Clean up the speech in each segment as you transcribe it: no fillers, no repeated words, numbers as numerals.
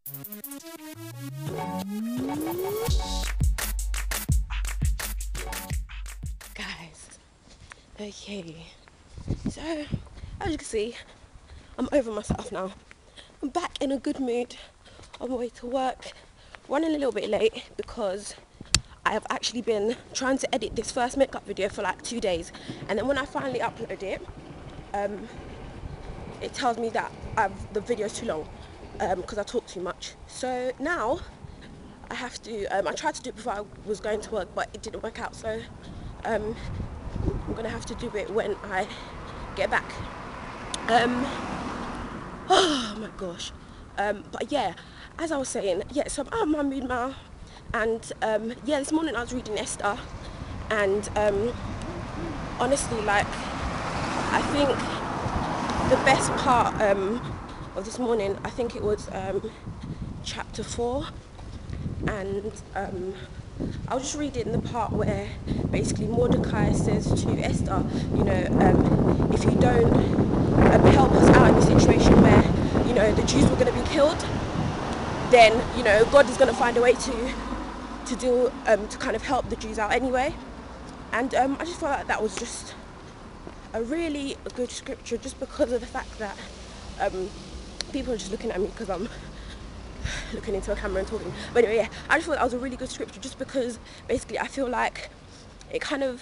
Guys, okay, so as you can see, I'm over myself now. I'm back in a good mood on my way to work, running a little bit late because I have actually been trying to edit this first makeup video for like 2 days, and then when I finally upload it, it tells me that the video's too long because I talk too much. So now I have to, I tried to do it before I was going to work, but it didn't work out, so I'm gonna have to do it when I get back. Oh my gosh. But yeah, as I was saying, yeah, so I'm out of my mood now, and yeah, this morning I was reading Esther, and honestly, like, I think the best part of this morning, I think it was chapter 4, and I was just reading the part where basically Mordecai says to Esther, you know, if you don't help us out in a situation where, you know, the Jews were going to be killed, then, you know, God is going to find a way to kind of help the Jews out anyway. And I just felt like that was just a really good scripture, just because of the fact that people are just looking at me because I'm looking into a camera and talking. But anyway, yeah, I just thought that was a really good scripture, just because basically I feel like it kind of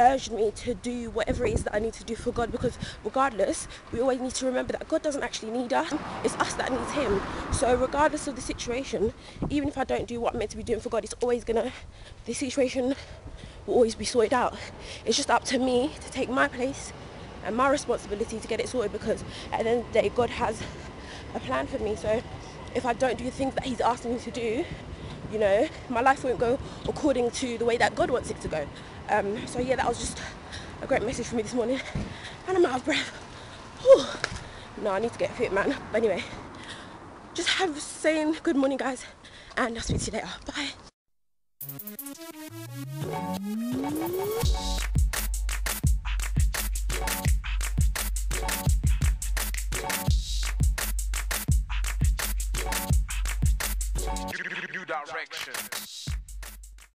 urged me to do whatever it is that I need to do for God, because regardless, we always need to remember that God doesn't actually need us, it's us that needs him. So regardless of the situation, even if I don't do what I'm meant to be doing for God, it's always gonna, the situation will always be sorted out. It's just up to me to take my place and my responsibility to get it sorted, because at the end of the day, God has a plan for me. So if I don't do the things that he's asking me to do, you know, my life won't go according to the way that God wants it to go. So yeah, that was just a great message for me this morning, and I'm out of breath. Whew. No, I need to get fit, man. But anyway, just saying good morning, guys, and I'll speak to you later. Bye.